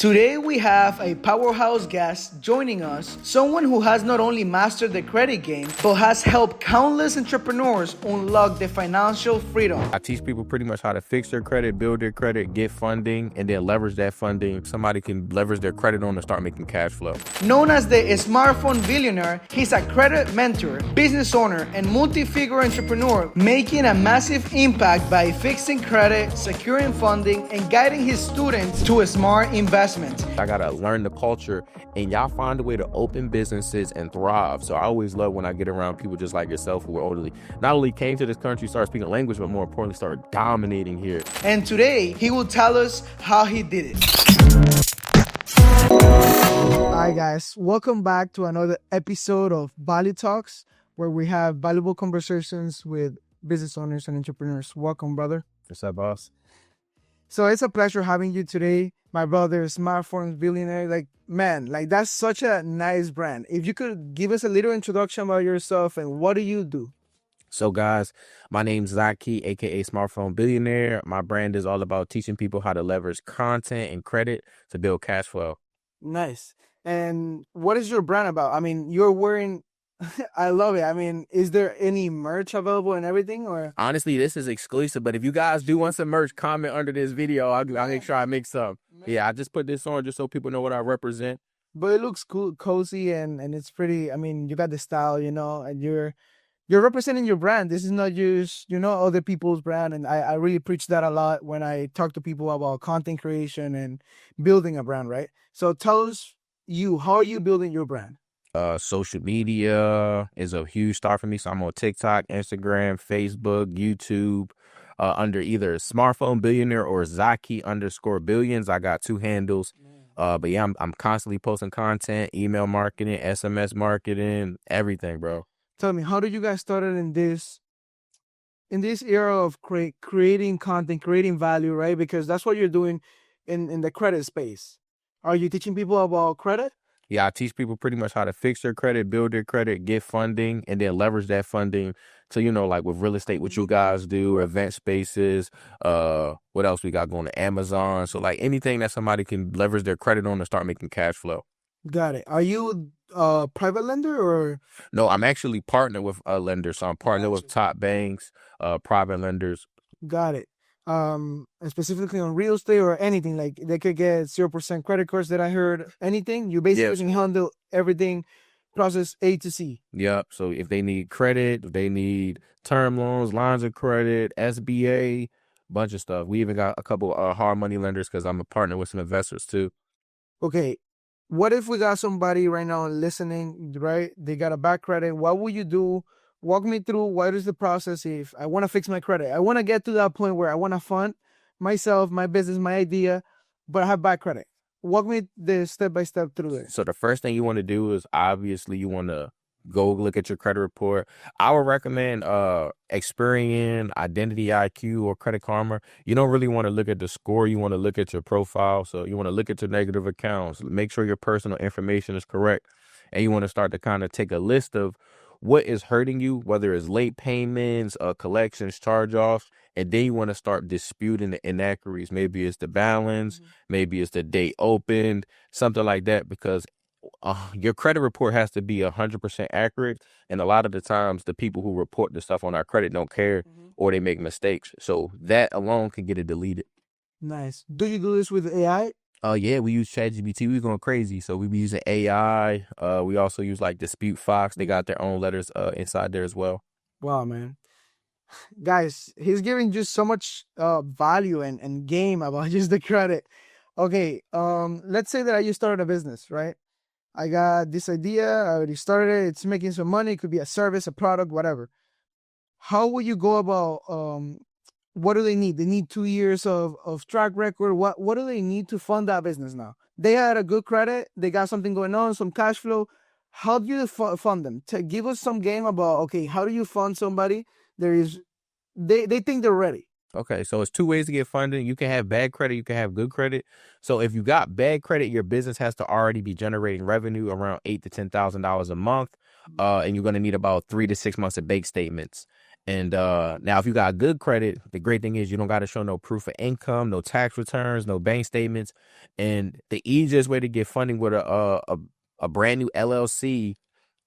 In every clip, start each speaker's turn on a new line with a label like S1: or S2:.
S1: Today we have a powerhouse guest joining us, someone who has not only mastered the credit game, but has helped countless entrepreneurs unlock their financial freedom.
S2: I teach people pretty much how to fix their credit, build their credit, get funding, and then leverage that funding. Somebody can leverage their credit on to start making cash flow.
S1: Known as the smartphone billionaire, he's a credit mentor, business owner, and multi-figure entrepreneur, making a massive impact by fixing credit, securing funding, and guiding his students to a smart investment.
S2: I gotta learn the culture, and y'all find a way to open businesses and thrive. So I always love when I get around people just like yourself who are not only came to this country, started speaking language, but more importantly, started dominating here.
S1: And today, he will tell us how he did it. Hi guys, welcome back to another episode of Value Talks, where we have valuable conversations with business owners and entrepreneurs. Welcome, brother.
S2: What's up, boss?
S1: So it's a pleasure having you today. My brother, Smartphone Billionaire. That's such a nice brand. If you could give us a little introduction about yourself and what do you do?
S2: So guys, my name's Zakee, AKA Smartphone Billionaire. My brand is all about teaching people how to leverage content and credit to build cash flow.
S1: Nice. And what is your brand about? I mean, you're wearing, I love it. I mean, is there any merch available and everything? Or
S2: Honestly, this is exclusive, but if you guys do want some merch, comment under this video. I'll make sure I make some. Yeah, I just put this on just so people know what I represent.
S1: But it looks cool, cozy, and it's pretty. I mean, you got the style, and you're representing your brand. This is not just, other people's brand. And I really preach that a lot when I talk to people about content creation and building a brand, right? So tell us, how are you building your brand?
S2: Social media is a huge start for me. So I'm on TikTok, Instagram, Facebook, YouTube, under either Smartphone Billionaire or Zakee_billions. I got two handles. But yeah, I'm constantly posting content, email marketing, SMS marketing, everything, bro.
S1: Tell me, how did you guys started in this era of creating content, creating value, right? Because that's what you're doing in the credit space. Are you teaching people about credit?
S2: Yeah, I teach people pretty much how to fix their credit, build their credit, get funding, and then leverage that funding to, like with real estate, what you guys do, event spaces, what else we got going to Amazon. So like anything that somebody can leverage their credit on to start making cash flow.
S1: Got it. Are you a private lender or?
S2: No, I'm actually partnered with a lender. So I'm partnered with top banks, private lenders.
S1: Got it. Specifically on real estate or anything, like they could get 0% credit cards that I heard. Anything you basically can handle everything, process A to C.
S2: Yep. So if they need credit, if they need term loans, lines of credit, SBA, bunch of stuff. We even got a couple hard money lenders because I'm a partner with some investors too.
S1: Okay, what if we got somebody right now listening, right? They got a bad credit. What would you do? Walk me through what is the process if I want to fix my credit. I want to get to that point where I want to fund myself, my business, my idea, but I have bad credit. Walk me the step by step through this.
S2: So the first thing you want to do is obviously you want to go look at your credit report. I would recommend Experian, Identity IQ, or Credit Karma. You don't really want to look at the score. You want to look at your profile. So you want to look at your negative accounts. Make sure your personal information is correct. And you want to start to kind of take a list of what is hurting you, whether it's late payments, collections, charge-offs, and then you want to start disputing the inaccuracies. Maybe it's the balance, maybe it's the date opened, something like that, because your credit report has to be 100% accurate, and a lot of the times the people who report the stuff on our credit don't care or they make mistakes. So that alone can get it deleted.
S1: Nice. Do you do this with AI?
S2: Yeah, we use ChatGPT. We're going crazy. So we be using AI. We also use like Dispute Fox. They got their own letters inside there as well.
S1: Wow, man. Guys, he's giving just so much value and game about just the credit. Okay, let's say that I just started a business, right? I got this idea. I already started it. It's making some money. It could be a service, a product, whatever. How would you go about what do they need? They need 2 years of track record. What do they need to fund that business now? They had a good credit. They got something going on, some cash flow. How do you fund them? To give us some game about, okay, how do you fund somebody? They think they're ready.
S2: Okay, so it's two ways to get funding. You can have bad credit, you can have good credit. So if you got bad credit, your business has to already be generating revenue around $8,000 to $10,000 a month, and you're going to need about 3 to 6 months of bank statements. And now if you got good credit, the great thing is you don't got to show no proof of income, no tax returns, no bank statements. And the easiest way to get funding with a brand new LLC,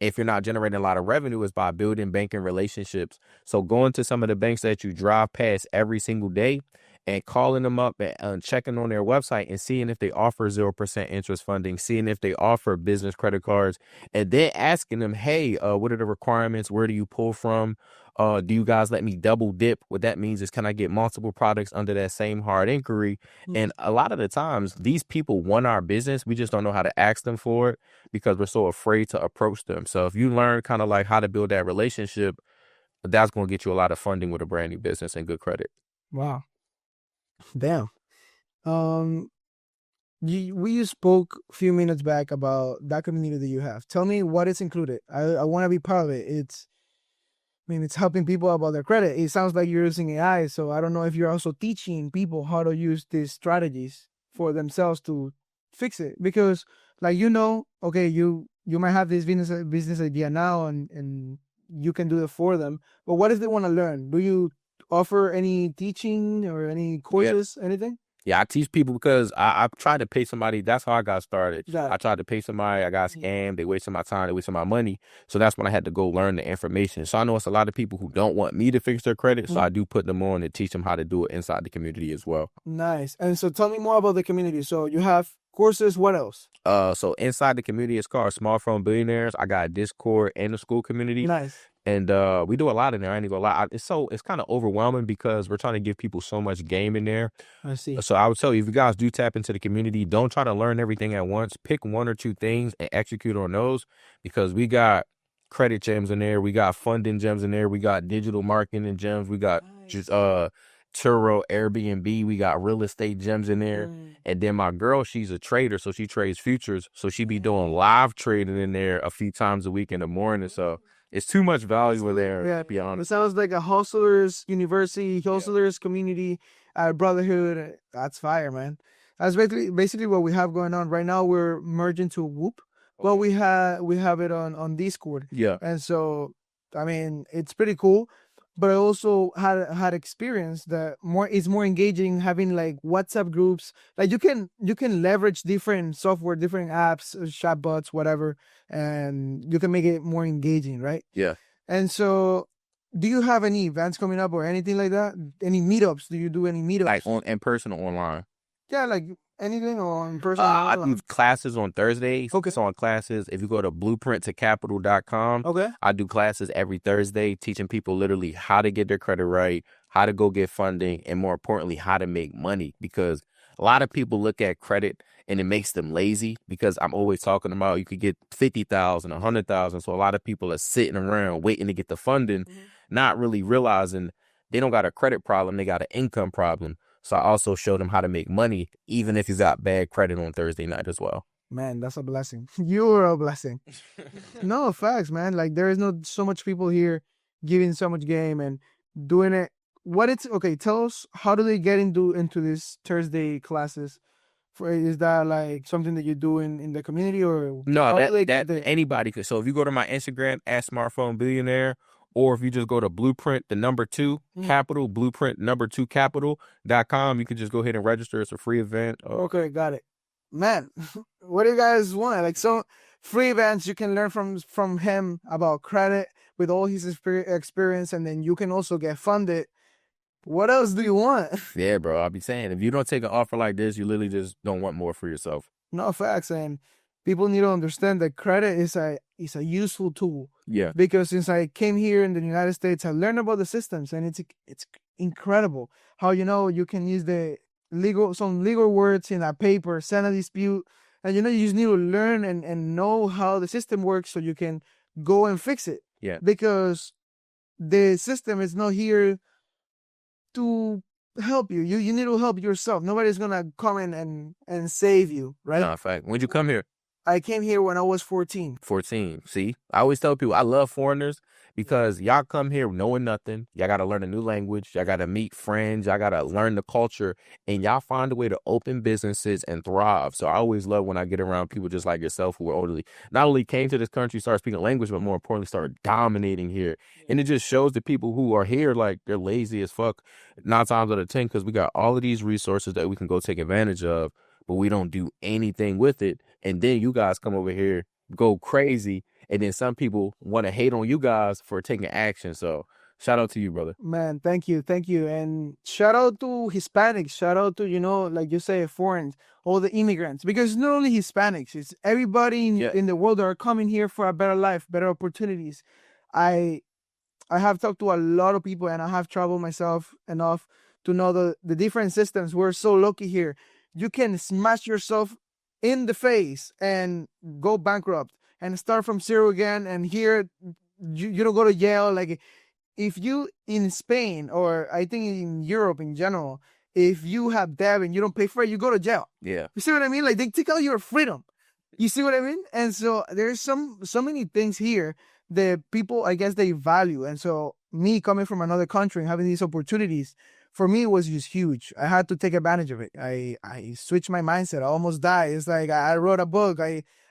S2: if you're not generating a lot of revenue, is by building banking relationships. So going to some of the banks that you drive past every single day and calling them up and checking on their website and seeing if they offer 0% interest funding, seeing if they offer business credit cards, and then asking them, hey, what are the requirements? Where do you pull from? Do you guys let me double dip? What that means is, can I get multiple products under that same hard inquiry? And a lot of the times, these people want our business. We just don't know how to ask them for it because we're so afraid to approach them. So if you learn kind of like how to build that relationship, that's going to get you a lot of funding with a brand new business and good credit.
S1: Wow. Damn. Um, we spoke a few minutes back about that community that you have. Tell me what is included. I want to be part of it. It's helping people about their credit. It sounds like you're using AI, so I don't know if you're also teaching people how to use these strategies for themselves to fix it. Because, like, okay, you might have this business idea now, and you can do it for them. But what if they want to learn? Do you offer any teaching or any courses, anything?
S2: Yeah, I teach people because I tried to pay somebody. That's how I got started. I tried to pay somebody. I got scammed. They wasted my time. They wasted my money. So that's when I had to go learn the information. So I know it's a lot of people who don't want me to fix their credit. So I do put them on and teach them how to do it inside the community as well.
S1: Nice. And so tell me more about the community. So you have courses. What else?
S2: So inside the community, it's called Smartphone Billionaires. I got a Discord and a school community.
S1: Nice.
S2: And we do a lot in there. I ain't gonna lie. It's kind of overwhelming because we're trying to give people so much game in there.
S1: I see.
S2: So I would tell you, if you guys do tap into the community, don't try to learn everything at once. Pick one or two things and execute on those, because we got credit gems in there. We got funding gems in there. We got digital marketing gems. We got just Turo, Airbnb. We got real estate gems in there. And then my girl, she's a trader, so she trades futures. So she be doing live trading in there a few times a week in the morning. So it's too much value in there, to be honest.
S1: It sounds like a hustlers university, hustlers community, brotherhood. That's fire, man. That's basically what we have going on right now. We're merging to Whoop, but we have it on Discord.
S2: Yeah.
S1: And so, I mean, it's pretty cool. But I also had experience that it's more engaging having like WhatsApp groups. Like you can leverage different software, different apps, chatbots, whatever, and you can make it more engaging, right?
S2: Yeah.
S1: And so, do you have any events coming up or anything like that? Any meetups? Do you do any meetups?
S2: Like in person or online?
S1: Yeah, like anything or in person.
S2: I do classes on Thursdays.
S1: Focus
S2: on classes. If you go to blueprinttocapital.com,
S1: Okay.
S2: I do classes every Thursday teaching people literally how to get their credit right, how to go get funding, and more importantly, how to make money. Because a lot of people look at credit and it makes them lazy, because I'm always talking about you could get 50,000, 100,000. So a lot of people are sitting around waiting to get the funding, not really realizing they don't got a credit problem, they got an income problem. So I also show them how to make money, even if you got bad credit, on Thursday night as well.
S1: Man, that's a blessing. You're a blessing. No, facts, man. Like there is not so much people here giving so much game and doing it. Okay, tell us, how do they get into these Thursday classes? Is that like something that you do in the community, or
S2: no? That anybody could. So if you go to my Instagram at Smartphone Billionaire, or if you just go to Blueprint, the number 2 capital, Blueprint number 2 capital.com, you can just go ahead and register. It's a free event.
S1: Okay, got it. Man, what do you guys want? Like some free events you can learn from him about credit with all his experience, and then you can also get funded. What else do you want?
S2: Yeah, bro. I'll be saying, if you don't take an offer like this, you literally just don't want more for yourself.
S1: No, facts. And people need to understand that credit is a useful tool.
S2: Yeah.
S1: Because since I came here in the United States, I learned about the systems, and it's incredible how you can use some legal words in a paper, send a dispute, and you just need to learn and know how the system works so you can go and fix it.
S2: Yeah.
S1: Because the system is not here to help you. You need to help yourself. Nobody's gonna come in and save you, right?
S2: No, in fact. When'd you come here?
S1: I came here when I was 14.
S2: 14. See, I always tell people I love foreigners because y'all come here knowing nothing. Y'all got to learn a new language. Y'all got to meet friends. Y'all got to learn the culture, and y'all find a way to open businesses and thrive. So I always love when I get around people just like yourself who are only not only came to this country, started speaking language, but more importantly, started dominating here. And it just shows the people who are here like they're lazy as fuck 9 times out of 10 because we got all of these resources that we can go take advantage of, but we don't do anything with it. And then you guys come over here, go crazy, and then some people want to hate on you guys for taking action. So shout out to you, brother.
S1: Man, thank you, and shout out to Hispanics, shout out to, like you say, foreigners, all the immigrants, because it's not only Hispanics, it's everybody in the world that are coming here for a better life, better opportunities. I have talked to a lot of people, and I have traveled myself enough to know the different systems. We're so lucky here. You can smash yourself in the face and go bankrupt and start from zero again. And here, you don't go to jail. Like, if you in Spain, or I think in Europe in general, if you have debt and you don't pay for it, you go to jail.
S2: Yeah.
S1: You see what I mean? Like, they take out your freedom. You see what I mean? And so there's so many things here that people, I guess, they value. And so me coming from another country and having these opportunities, for me, it was just huge. I had to take advantage of it. I switched my mindset. I almost died. It's like I wrote a book.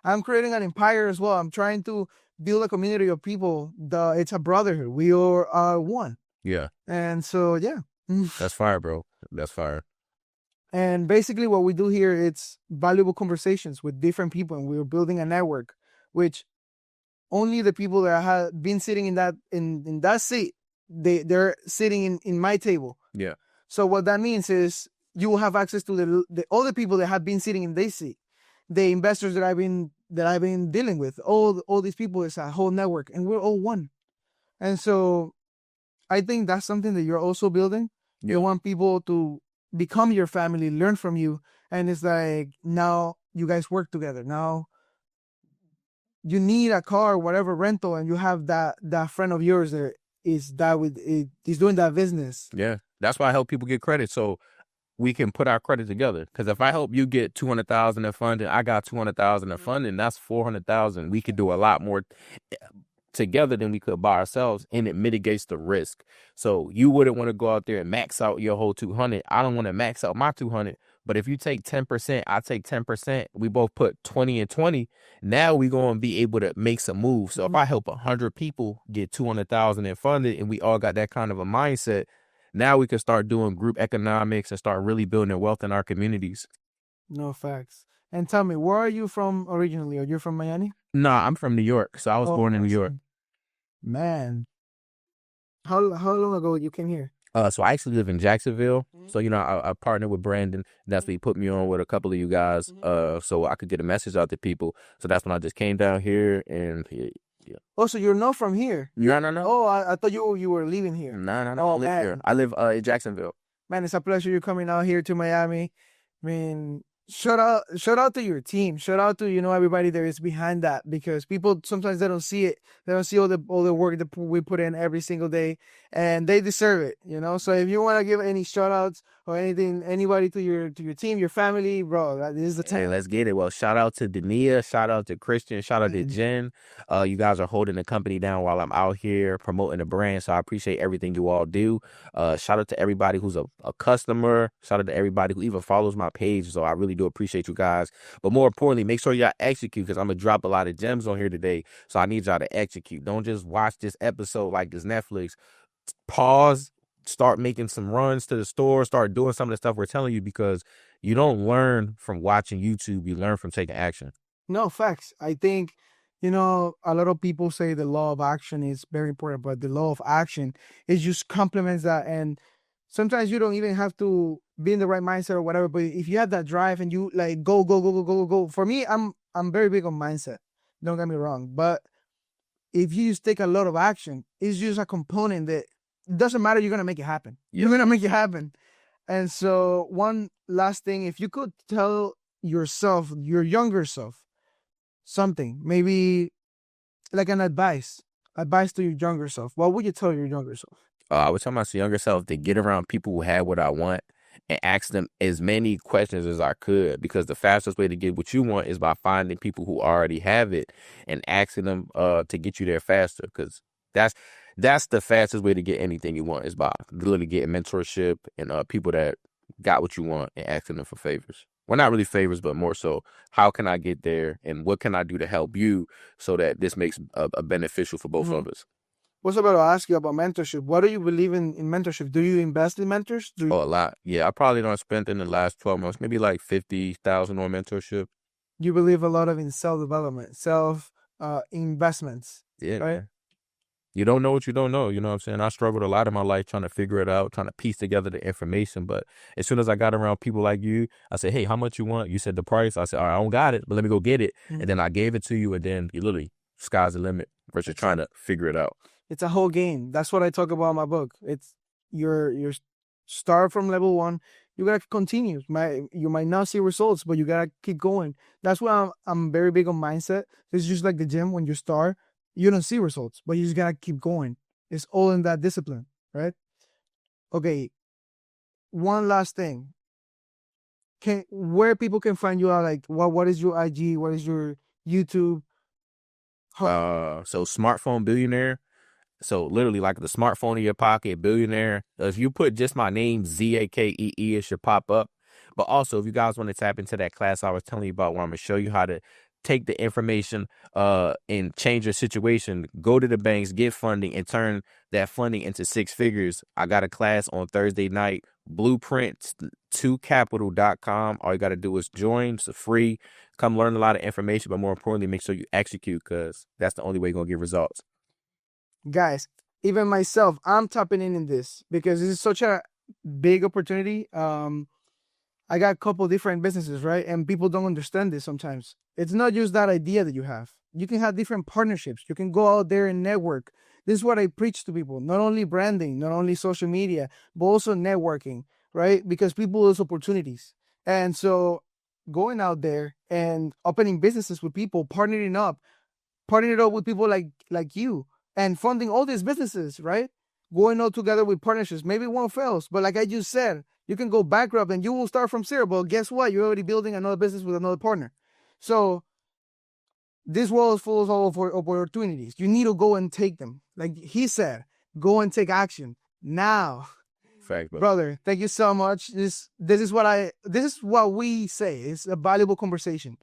S1: I'm creating an empire as well. I'm trying to build a community of people. It's a brotherhood. We are one.
S2: Yeah.
S1: And so, yeah.
S2: That's fire, bro. That's fire.
S1: And basically what we do here, it's valuable conversations with different people, and we're building a network, which only the people that have been sitting in that seat, they're sitting in my table.
S2: Yeah.
S1: So what that means is you will have access to the other people that have been sitting in this seat, the investors that I've been dealing with. All these people is a whole network, and we're all one. And so I think that's something that you're also building.
S2: Yeah.
S1: You want people to become your family, learn from you, and it's like now you guys work together. Now you need a car, whatever rental, and you have that friend of yours that is doing that business.
S2: Yeah. That's why I help people get credit, so we can put our credit together. Because if I help you get 200,000 in funding, I got 200,000 in funding. That's 400,000. We could do a lot more together than we could by ourselves, and it mitigates the risk. So you wouldn't want to go out there and max out your whole 200. I don't want to max out my 200. But if you take 10%, I take 10%. We both put 20 and 20. Now we going to be able to make some moves. So if I help 100 people get 200,000 in funded, and we all got that kind of a mindset, now we can start doing group economics and start really building wealth in our communities.
S1: No, facts. And tell me, where are you from originally? Are you from Miami?
S2: Nah, I'm from New York. So I was born in New York.
S1: Man. How long ago you came here?
S2: So I actually live in Jacksonville. So, I partnered with Brandon. That's what he put me on with a couple of you guys. So I could get a message out to people. So that's when I just came down here and yeah.
S1: Oh, so you're not from here?
S2: No.
S1: Oh, I thought you were living here.
S2: No.
S1: Oh,
S2: I live here. I live in Jacksonville.
S1: Man, it's a pleasure you coming out here to Miami. I mean, shout out to your team. Shout out to everybody that is behind that, because people sometimes they don't see it. They don't see all the work that we put in every single day, and they deserve it. So if you want to give any shout outs or anything, anybody to your team, your family, bro, this is the time.
S2: Hey, let's get it. Well, shout out to Dania, shout out to Christian, shout out to Jen. You guys are holding the company down while I'm out here promoting the brand. So I appreciate everything you all do. Shout out to everybody who's a customer. Shout out to everybody who even follows my page. So I really do appreciate you guys. But more importantly, make sure y'all execute, because I'm going to drop a lot of gems on here today. So I need y'all to execute. Don't just watch this episode like this Netflix. Pause. Start making some runs to the store, start doing some of the stuff we're telling you, because you don't learn from watching YouTube, you learn from taking action.
S1: No, facts. I think, a lot of people say the law of action is very important, but the law of action is just complements that. And sometimes you don't even have to be in the right mindset or whatever, but if you have that drive and you like go. For me, I'm very big on mindset. Don't get me wrong. But if you just take a lot of action, it's just a component that it doesn't matter. You're going to make it happen. Yep. You're going to make it happen. And so one last thing, if you could tell yourself, your younger self, something, maybe like an advice to your younger self, what would you tell your younger self?
S2: I would tell my younger self to get around people who have what I want, and ask them as many questions as I could, because the fastest way to get what you want is by finding people who already have it and asking them to get you there faster, because that's that's the fastest way to get anything you want, is by literally getting mentorship and people that got what you want and asking them for favors. Well, not really favors, but more so, how can I get there and what can I do to help you so that this makes a beneficial for both of us?
S1: Was about to ask you about mentorship. What do you believe in mentorship? Do you invest in mentors?
S2: Oh, a lot. Yeah, I probably don't spend in the last 12 months, maybe like 50,000 on mentorship.
S1: You believe a lot of in self development, self investments,
S2: Yeah,
S1: right?
S2: man. You don't know what you don't know. You know what I'm saying? I struggled a lot in my life trying to figure it out, trying to piece together the information. But as soon as I got around people like you, I said, hey, how much you want? You said the price. I said, all right, I don't got it, but let me go get it. And then I gave it to you, and then you literally, sky's the limit versus trying to figure it out.
S1: It's a whole game. That's what I talk about in my book. It's you're start from level one. You gotta continue. You might not see results, but you gotta keep going. That's why I'm very big on mindset. It's just like the gym. When you start, you don't see results, but you just gotta keep going. It's all in that discipline, right? Okay. One last thing. Where people can find you out? Like what is your IG? What is your YouTube?
S2: So smartphone billionaire. So literally like the smartphone in your pocket, billionaire. If you put just my name, Zakee, it should pop up. But also, if you guys want to tap into that class I was telling you about, where I'm gonna show you how to take the information and change your situation, go to the banks, get funding, and turn that funding into six figures. I got a class on Thursday night, blueprints2capital.com. All you got to do is join. It's free. Come learn a lot of information, but more importantly, make sure you execute, because that's the only way you're gonna get results.
S1: Guys, even myself, I'm tapping in this because this is such a big opportunity. I got a couple different businesses, right? And people don't understand this sometimes. It's not just that idea that you have. You can have different partnerships. You can go out there and network. This is what I preach to people. Not only branding, not only social media, but also networking, right? Because people lose opportunities. And so going out there and opening businesses with people, partnering up with people like you, and funding all these businesses, right? Going all together with partnerships. Maybe one fails, but like I just said, you can go bankrupt and you will start from zero. But guess what? You're already building another business with another partner. So this world is full of opportunities. You need to go and take them. Like he said, go and take action now.
S2: Fact,
S1: brother. Thank you so much. This is what we say. It's a valuable conversation.